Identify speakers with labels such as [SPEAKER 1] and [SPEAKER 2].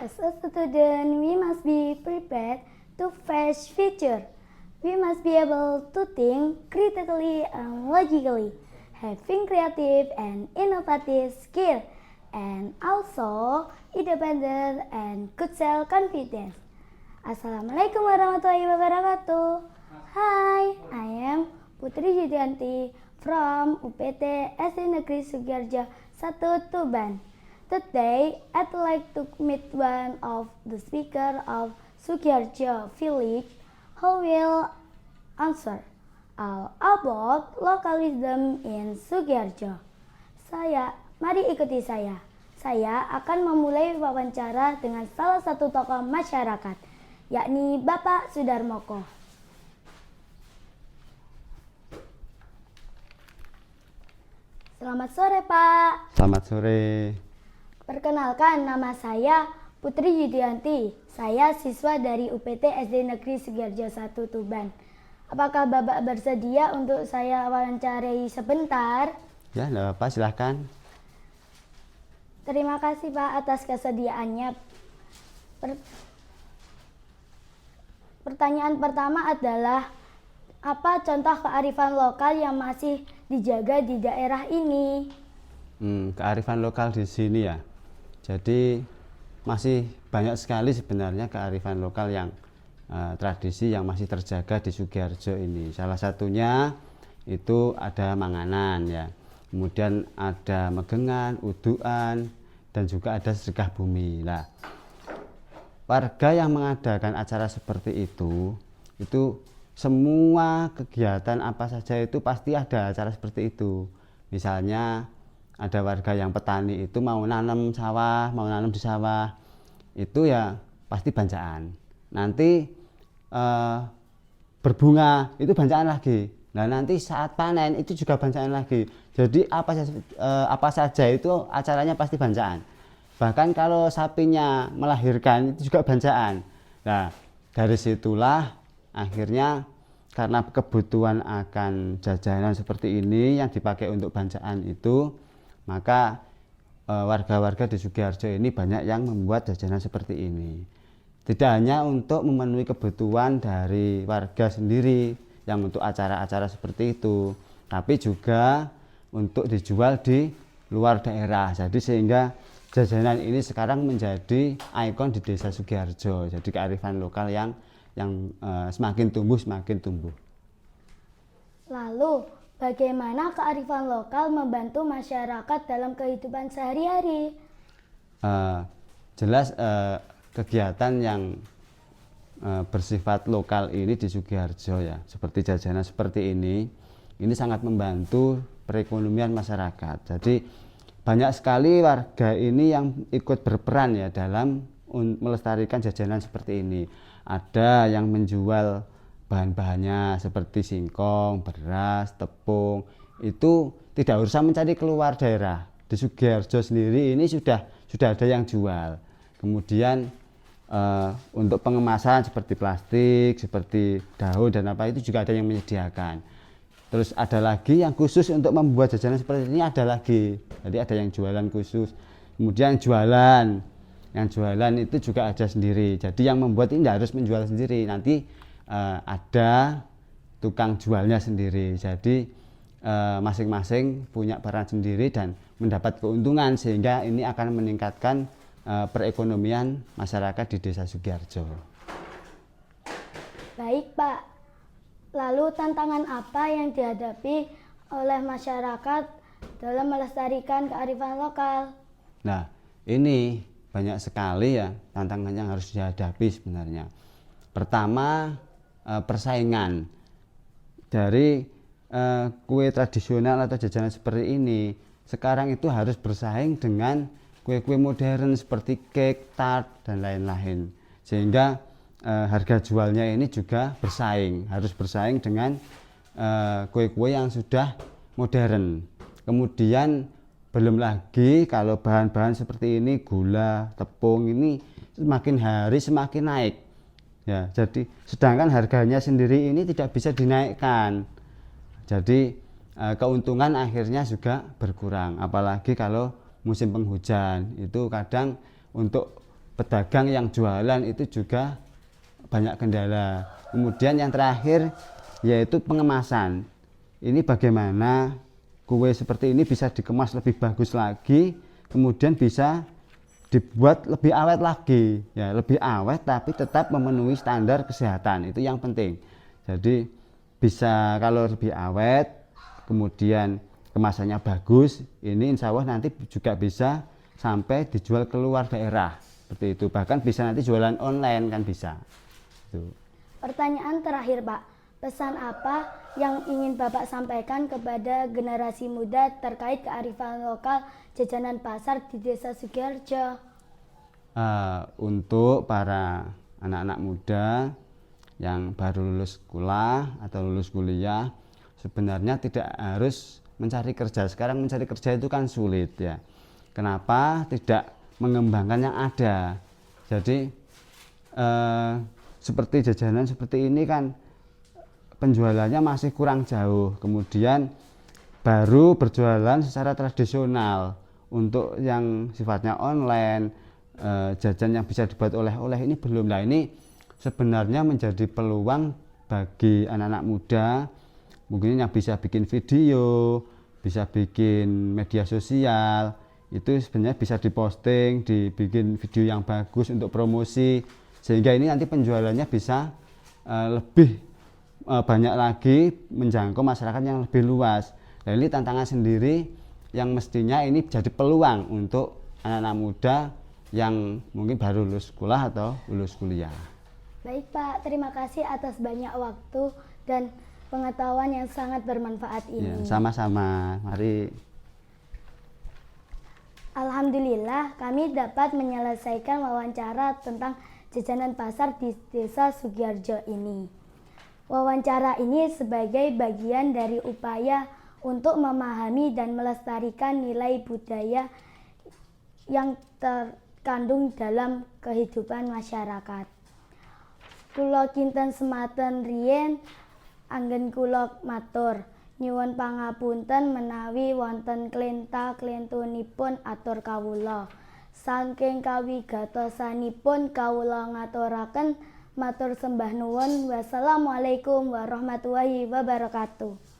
[SPEAKER 1] As a student, we must be prepared to face future. We must be able to think critically and logically, having creative and innovative skill, and also independent and good self-confidence. Assalamualaikum warahmatullahi wabarakatuh. Hi, I am Putri Yudianti from UPT SD Negeri Sugiharjo 1 Tuban. Today, I'd like to meet one of the speaker of Sugiharjo village who will answer all about localism in Sugiharjo. Mari ikuti saya. Saya akan memulai wawancara dengan salah satu tokoh masyarakat, yakni Bapak Sudarmoko. Selamat sore, Pak.
[SPEAKER 2] Selamat sore.
[SPEAKER 1] Perkenalkan, nama saya Putri Yudianti. Saya siswa dari UPT SD Negeri Sugiharjo 1 Tuban. Apakah Bapak bersedia untuk saya wawancarai sebentar?
[SPEAKER 2] Ya, enggak apa-apa, silahkan.
[SPEAKER 1] Terima kasih, Pak, atas kesediaannya. Pertanyaan pertama adalah, apa contoh kearifan lokal yang masih dijaga di daerah ini?
[SPEAKER 2] Kearifan lokal di sini ya. Jadi masih banyak sekali sebenarnya kearifan lokal yang tradisi yang masih terjaga di Sugiharjo ini. Salah satunya itu ada manganan ya. Kemudian ada megengan, uduan, dan juga ada sedekah bumi. Nah, warga yang mengadakan acara seperti itu semua kegiatan apa saja itu pasti ada acara seperti itu. Misalnya ada warga yang petani itu mau nanam di sawah, itu ya pasti bancaan. Nanti berbunga itu bancaan lagi. Nah, nanti saat panen itu juga bancaan lagi. Jadi apa saja itu acaranya pasti bancaan. Bahkan kalau sapinya melahirkan itu juga bancaan. Nah, dari situlah akhirnya karena kebutuhan akan jajanan seperti ini yang dipakai untuk bancaan itu, maka warga-warga di Sugiharjo ini banyak yang membuat jajanan seperti ini. Tidak hanya untuk memenuhi kebutuhan dari warga sendiri yang untuk acara-acara seperti itu, tapi juga untuk dijual di luar daerah. Jadi sehingga jajanan ini sekarang menjadi ikon di desa Sugiharjo. Jadi kearifan lokal yang semakin tumbuh.
[SPEAKER 1] Lalu, bagaimana kearifan lokal membantu masyarakat dalam kehidupan sehari-hari?
[SPEAKER 2] Jelas kegiatan yang bersifat lokal ini di Sugiharjo ya, seperti jajanan seperti ini sangat membantu perekonomian masyarakat. Jadi banyak sekali warga ini yang ikut berperan ya dalam melestarikan jajanan seperti ini. Ada yang menjual bahan-bahannya seperti singkong, beras, tepung. Itu tidak usah mencari keluar daerah. Di Sugiharjo sendiri ini sudah ada yang jual. Kemudian untuk pengemasan seperti plastik, seperti daun dan apa itu juga ada yang menyediakan. Terus ada lagi yang khusus untuk membuat jajanan seperti ini ada lagi. Jadi ada yang jualan khusus. Kemudian yang jualan itu juga ada sendiri. Jadi yang membuat ini tidak harus menjual sendiri. Nanti ada tukang jualnya sendiri. Jadi masing-masing punya peran sendiri dan mendapat keuntungan, sehingga ini akan meningkatkan perekonomian masyarakat di desa Sugiharjo.
[SPEAKER 1] Baik, Pak. Lalu tantangan apa yang dihadapi oleh masyarakat dalam melestarikan kearifan lokal?
[SPEAKER 2] Nah, ini banyak sekali ya tantangan yang harus dihadapi sebenarnya. Pertama, persaingan dari kue tradisional atau jajanan seperti ini. Sekarang itu harus bersaing dengan kue-kue modern seperti cake, tart, dan lain-lain. Sehingga harga jualnya ini juga harus bersaing dengan kue-kue yang sudah modern. Kemudian belum lagi kalau bahan-bahan seperti ini, gula, tepung ini semakin hari semakin naik. Ya, jadi sedangkan harganya sendiri ini tidak bisa dinaikkan. Jadi keuntungan akhirnya juga berkurang. Apalagi kalau musim penghujan itu kadang untuk pedagang yang jualan itu juga banyak kendala. Kemudian yang terakhir yaitu pengemasan. Ini bagaimana kue seperti ini bisa dikemas lebih bagus lagi, kemudian bisa dibuat lebih awet lagi, ya lebih awet tapi tetap memenuhi standar kesehatan, itu yang penting. Jadi bisa kalau lebih awet, kemudian kemasannya bagus, ini insya Allah nanti juga bisa sampai dijual keluar daerah, seperti itu. Bahkan bisa nanti jualan online kan bisa. Itu.
[SPEAKER 1] Pertanyaan terakhir Pak, pesan apa yang ingin Bapak sampaikan kepada generasi muda terkait kearifan lokal jajanan pasar di Desa Sugiharjo?
[SPEAKER 2] Untuk para anak-anak muda yang baru lulus sekolah atau lulus kuliah, sebenarnya tidak harus mencari kerja. Sekarang mencari kerja itu kan sulit ya. Kenapa tidak mengembangkan yang ada? Jadi seperti jajanan seperti ini kan penjualannya masih kurang jauh. Kemudian baru berjualan secara tradisional. Untuk yang sifatnya online, jajan yang bisa dibuat oleh-oleh ini belum. Nah ini sebenarnya menjadi peluang bagi anak-anak muda, mungkin yang bisa bikin video, bisa bikin media sosial, itu sebenarnya bisa diposting, dibikin video yang bagus untuk promosi, sehingga ini nanti penjualannya bisa lebih banyak lagi, menjangkau masyarakat yang lebih luas. Nah ini tantangan sendiri yang mestinya ini jadi peluang untuk anak-anak muda yang mungkin baru lulus sekolah atau lulus kuliah.
[SPEAKER 1] Baik Pak, terima kasih atas banyak waktu dan pengetahuan yang sangat bermanfaat ini.
[SPEAKER 2] Ya, sama-sama, mari.
[SPEAKER 1] Alhamdulillah kami dapat menyelesaikan wawancara tentang jajanan pasar di Desa Sugiharjo ini. Wawancara ini sebagai bagian dari upaya untuk memahami dan melestarikan nilai budaya yang terkandung dalam kehidupan masyarakat. Kula kinten sematen riyen anggen kula matur nyuwun pangapunten menawi wonten klenta-klentunipun atur kawula. Saking kawigatosanipun kawula ngaturaken matur sembah nuwun. Wassalamualaikum warahmatullahi wabarakatuh.